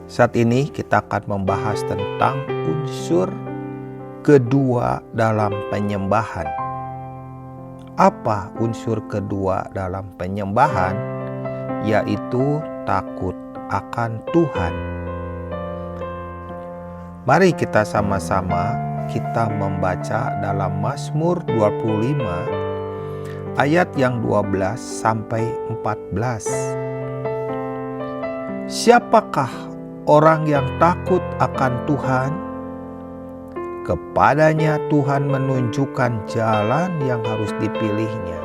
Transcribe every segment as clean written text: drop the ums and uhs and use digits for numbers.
Saat ini kita akan membahas tentang unsur kedua dalam penyembahan. Apa unsur kedua dalam penyembahan? Yaitu takut akan Tuhan. Mari kita sama-sama kita membaca dalam Mazmur 25 ayat yang 12 sampai 14. Siapakah orang yang takut akan Tuhan? Kepadanya Tuhan menunjukkan jalan yang harus dipilihnya.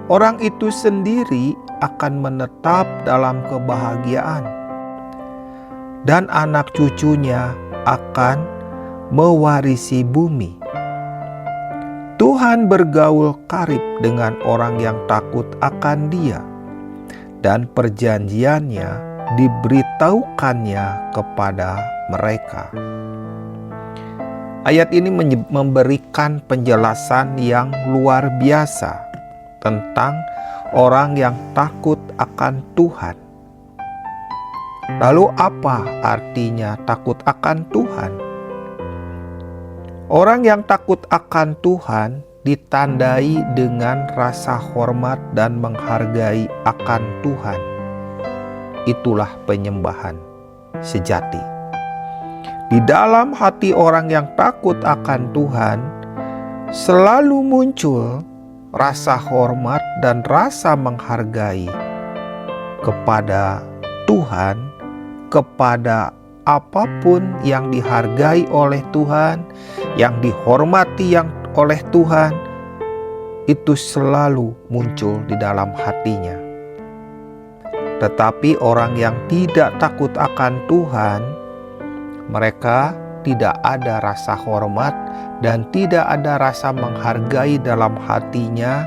Orang itu sendiri akan menetap dalam kebahagiaan, dan anak cucunya akan mewarisi bumi. Tuhan bergaul karib dengan orang yang takut akan Dia, dan perjanjiannya diberitahukannya kepada mereka. Ayat ini memberikan penjelasan yang luar biasa tentang orang yang takut akan Tuhan. Lalu apa artinya takut akan Tuhan? Orang yang takut akan Tuhan ditandai dengan rasa hormat dan menghargai akan Tuhan. Itulah penyembahan sejati. Di dalam hati orang yang takut akan Tuhan selalu muncul rasa hormat dan rasa menghargai kepada Tuhan, kepada apapun yang dihargai oleh Tuhan, yang dihormati oleh Tuhan, itu selalu muncul di dalam hatinya. Tetapi orang yang tidak takut akan Tuhan, mereka tidak ada rasa hormat dan tidak ada rasa menghargai dalam hatinya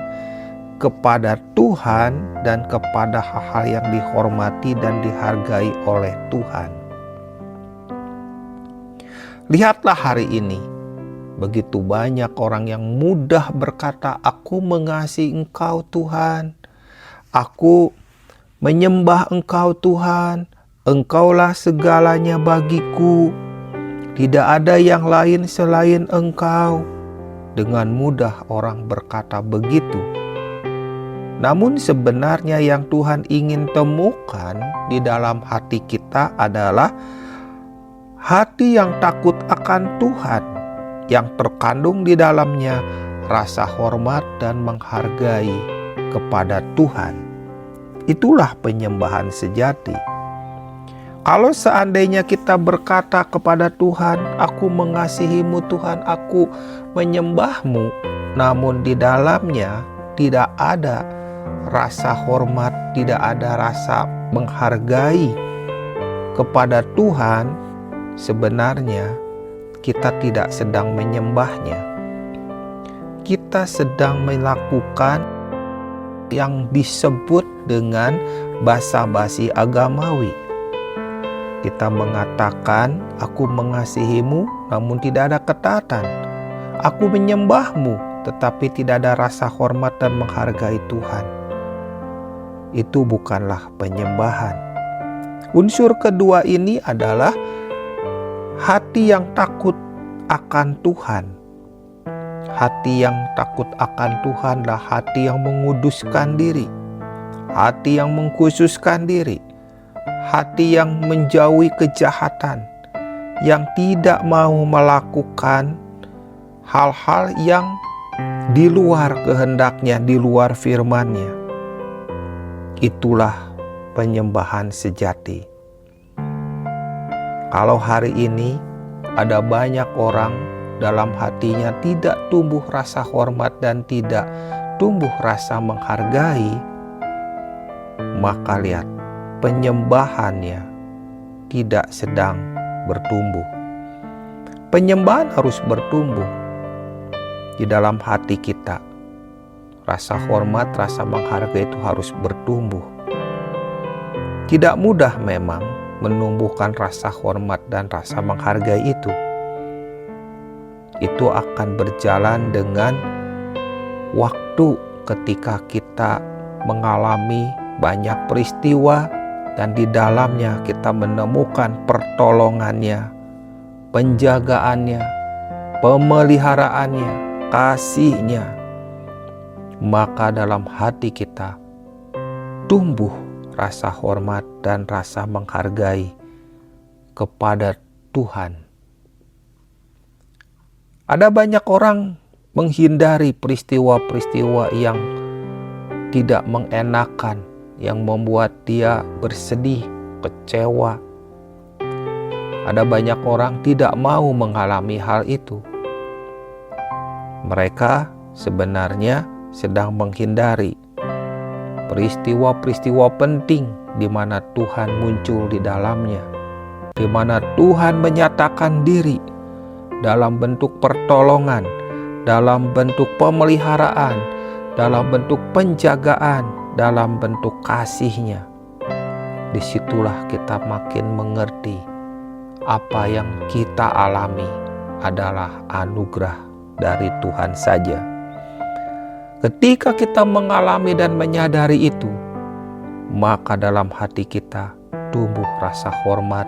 kepada Tuhan dan kepada hal-hal yang dihormati dan dihargai oleh Tuhan. Lihatlah hari ini, begitu banyak orang yang mudah berkata, "Aku mengasihi Engkau Tuhan, aku menyembah Engkau Tuhan, Engkaulah segalanya bagiku, tidak ada yang lain selain Engkau." Dengan mudah orang berkata begitu. Namun sebenarnya yang Tuhan ingin temukan di dalam hati kita adalah hati yang takut akan Tuhan, yang terkandung di dalamnya rasa hormat dan menghargai kepada Tuhan. Itulah penyembahan sejati. Kalau seandainya kita berkata kepada Tuhan, "Aku mengasihimu Tuhan, aku menyembahmu," namun di dalamnya tidak ada rasa hormat, tidak ada rasa menghargai kepada Tuhan, sebenarnya kita tidak sedang menyembahnya. Kita sedang melakukan yang disebut dengan basa-basi agamawi. Kita mengatakan, "Aku mengasihimu," namun tidak ada ketaatan. "Aku menyembahmu," tetapi tidak ada rasa hormat dan menghargai Tuhan. Itu bukanlah penyembahan. Unsur kedua ini adalah hati yang takut akan Tuhan. Hati yang takut akan Tuhanlah hati yang menguduskan diri, hati yang mengkhususkan diri, hati yang menjauhi kejahatan, yang tidak mau melakukan hal-hal yang di luar kehendaknya, di luar firman-Nya. Itulah penyembahan sejati. Kalau hari ini ada banyak orang dalam hatinya tidak tumbuh rasa hormat dan tidak tumbuh rasa menghargai, maka lihat, penyembahannya tidak sedang bertumbuh. Penyembahan harus bertumbuh di dalam hati kita. Rasa hormat, rasa menghargai itu harus bertumbuh. Tidak mudah memang menumbuhkan rasa hormat dan rasa menghargai itu. Itu akan berjalan dengan waktu ketika kita mengalami banyak peristiwa dan di dalamnya kita menemukan pertolongannya, penjagaannya, pemeliharaannya, kasih-Nya, maka dalam hati kita tumbuh rasa hormat dan rasa menghargai kepada Tuhan. Ada banyak orang menghindari peristiwa-peristiwa yang tidak mengenakan, yang membuat dia bersedih, kecewa. Ada banyak orang tidak mau mengalami hal itu. Mereka sebenarnya sedang menghindari peristiwa-peristiwa penting di mana Tuhan muncul di dalamnya, di mana Tuhan menyatakan diri dalam bentuk pertolongan, dalam bentuk pemeliharaan, dalam bentuk penjagaan, dalam bentuk kasih-Nya. Disitulah kita makin mengerti apa yang kita alami adalah anugerah dari Tuhan saja. Ketika kita mengalami dan menyadari itu, maka dalam hati kita tumbuh rasa hormat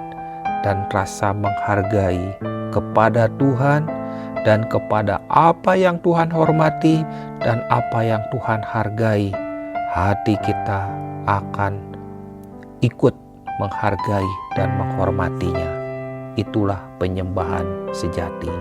dan rasa menghargai kepada Tuhan dan kepada apa yang Tuhan hormati dan apa yang Tuhan hargai. Hati kita akan ikut menghargai dan menghormatinya. Itulah penyembahan sejati.